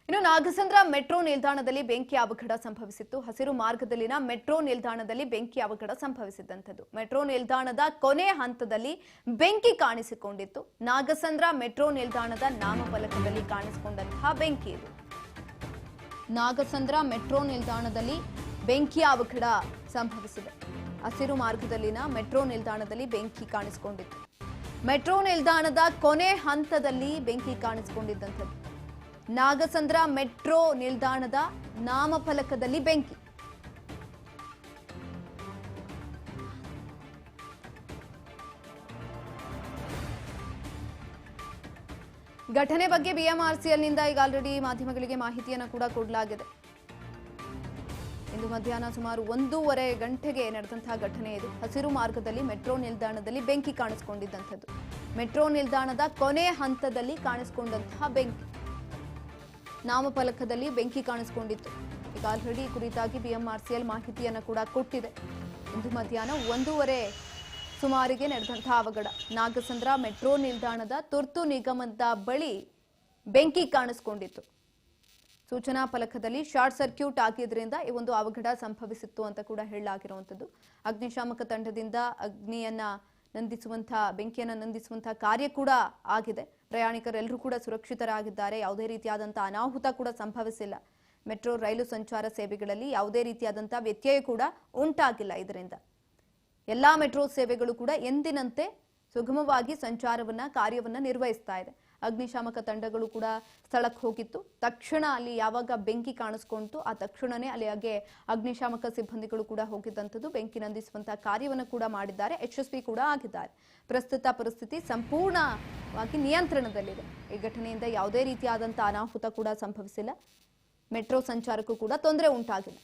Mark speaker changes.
Speaker 1: ಇನ್ನು ನಾಗಸಂದ್ರ ಮೆಟ್ರೋ ನಿಲ್ದಾಣದಲ್ಲಿ ಬೆಂಕಿ ಅವಘಡ ಸಂಭವಿಸಿತ್ತು. ಹಸಿರು ಮಾರ್ಗದಲ್ಲಿನ ಮೆಟ್ರೋ ನಿಲ್ದಾಣದಲ್ಲಿ ಬೆಂಕಿ ಅವಘಡ ಸಂಭವಿಸಿದಂತದ್ದು. ಮೆಟ್ರೋ ನಿಲ್ದಾಣದ ಕೊನೆ ಹಂತದಲ್ಲಿ ಬೆಂಕಿ ಕಾಣಿಸಿಕೊಂಡಿತ್ತು. ನಾಗಸಂದ್ರ ಮೆಟ್ರೋ ನಿಲ್ದಾಣದ ನಾಮಫಲಕದಲ್ಲಿ ಕಾಣಿಸಿಕೊಂಡಂತಹ ಬೆಂಕಿ ಇದು. ನಾಗಸಂದ್ರ ಮೆಟ್ರೋ ನಿಲ್ದಾಣದಲ್ಲಿ ಬೆಂಕಿ ಅವಘಡ ಸಂಭವಿಸಿದೆ. ಹಸಿರು ಮಾರ್ಗದಲ್ಲಿನ ಮೆಟ್ರೋ ನಿಲ್ದಾಣದಲ್ಲಿ ಬೆಂಕಿ ಕಾಣಿಸಿಕೊಂಡಿತ್ತು. ಮೆಟ್ರೋ ನಿಲ್ದಾಣದ ಕೊನೆ ಹಂತದಲ್ಲಿ ಬೆಂಕಿ ಕಾಣಿಸಿಕೊಂಡಿದ್ದಂಥದ್ದು. ನಾಗಸಂದ್ರ ಮೆಟ್ರೋ ನಿಲ್ದಾಣದ ನಾಮಫಲಕದಲ್ಲಿ ಬೆಂಕಿ. ಘಟನೆ ಬಗ್ಗೆ ಬಿಎಂಆರ್ಸಿಎಲ್ನಿಂದ ಈಗ ಆಲ್ರೆಡಿ ಮಾಧ್ಯಮಗಳಿಗೆ ಮಾಹಿತಿಯನ್ನು ಕೂಡ ಕೊಡಲಾಗಿದೆ. ಇಂದು ಮಧ್ಯಾಹ್ನ ಸುಮಾರು 1:30 ಗಂಟೆಗೆ ನಡೆದಂತಹ ಘಟನೆ ಇದು. ಹಸಿರು ಮಾರ್ಗದಲ್ಲಿ ಮೆಟ್ರೋ ನಿಲ್ದಾಣದಲ್ಲಿ ಬೆಂಕಿ ಕಾಣಿಸಿಕೊಂಡಿದ್ದಂಥದ್ದು. ಮೆಟ್ರೋ ನಿಲ್ದಾಣದ ಕೊನೆ ಹಂತದಲ್ಲಿ ಕಾಣಿಸಿಕೊಂಡಂತಹ ಬೆಂಕಿ. ನಾಮಫಲಕದಲ್ಲಿ ಬೆಂಕಿ ಕಾಣಿಸಿಕೊಂಡಿತ್ತು. ಈಗ ಆಲ್ರೆಡಿ ಕುರಿತಾಗಿ ಬಿಎಂಆರ್ಸಿಎಲ್ ಮಾಹಿತಿಯನ್ನು ಕೂಡ ಕೊಟ್ಟಿದೆ. ಇಂದು ಮಧ್ಯಾಹ್ನ 1:30 ಸುಮಾರಿಗೆ ನಡೆದಂತಹ ಅವಘಡ. ನಾಗಸಂದ್ರ ಮೆಟ್ರೋ ನಿಲ್ದಾಣದ ತುರ್ತು ನಿಗಮದ ಬಳಿ ಬೆಂಕಿ ಕಾಣಿಸಿಕೊಂಡಿತ್ತು. ಸೂಚನಾ ಫಲಕದಲ್ಲಿ ಶಾರ್ಟ್ ಸರ್ಕ್ಯೂಟ್ ಆಗಿದ್ರಿಂದ ಈ ಒಂದು ಅವಘಡ ಸಂಭವಿಸಿತ್ತು ಅಂತ ಕೂಡ ಹೇಳಲಾಗಿರುವಂಥದ್ದು. ಅಗ್ನಿಶಾಮಕ ತಂಡದಿಂದ ಬೆಂಕಿಯನ್ನು ನಂದಿಸುವಂತಹ ಕಾರ್ಯ ಕೂಡ ಆಗಿದೆ. ಪ್ರಯಾಣಿಕರೆಲ್ಲರೂ ಕೂಡ ಸುರಕ್ಷಿತರಾಗಿದ್ದಾರೆ. ಯಾವುದೇ ರೀತಿಯಾದಂತಹ ಅನಾಹುತ ಕೂಡ ಸಂಭವಿಸಿಲ್ಲ. ಮೆಟ್ರೋ ರೈಲು ಸಂಚಾರ ಸೇವೆಗಳಲ್ಲಿ ಯಾವುದೇ ರೀತಿಯಾದಂತಹ ವ್ಯತ್ಯಯ ಕೂಡ ಉಂಟಾಗಿಲ್ಲ. ಇದರಿಂದ ಎಲ್ಲಾ ಮೆಟ್ರೋ ಸೇವೆಗಳು ಕೂಡ ಎಂದಿನಂತೆ ಸುಗಮವಾಗಿ ಕಾರ್ಯವನ್ನ ನಿರ್ವಹಿಸ್ತಾ ಇದೆ. ಅಗ್ನಿಶಾಮಕ ತಂಡಗಳು ಕೂಡ ಸ್ಥಳಕ್ಕೆ ಹೋಗಿತ್ತು. ತಕ್ಷಣ ಅಲ್ಲಿ ಯಾವಾಗ ಬೆಂಕಿ ಕಾಣಿಸ್ಕೊಂತು ಆ ತಕ್ಷಣನೇ ಅಲ್ಲಿಗೆ ಅಗ್ನಿಶಾಮಕ ಸಿಬ್ಬಂದಿಗಳು ಕೂಡ ಹೋಗಿದ್ದಂಥದ್ದು. ಬೆಂಕಿ ನಂದಿಸುವಂತಹ ಕಾರ್ಯವನ್ನು ಕೂಡ ಮಾಡಿದ್ದಾರೆ. ಯಶಸ್ವಿ ಕೂಡ ಆಗಿದ್ದಾರೆ. ಪ್ರಸ್ತುತ ಪರಿಸ್ಥಿತಿ ಸಂಪೂರ್ಣವಾಗಿ ನಿಯಂತ್ರಣದಲ್ಲಿದೆ. ಈ ಘಟನೆಯಿಂದ ಯಾವುದೇ ರೀತಿಯಾದಂತಹ ಅನಾಹುತ ಕೂಡ ಸಂಭವಿಸಿಲ್ಲ. ಮೆಟ್ರೋ ಸಂಚಾರಕ್ಕೂ ಕೂಡ ತೊಂದರೆ ಉಂಟಾಗಿಲ್ಲ.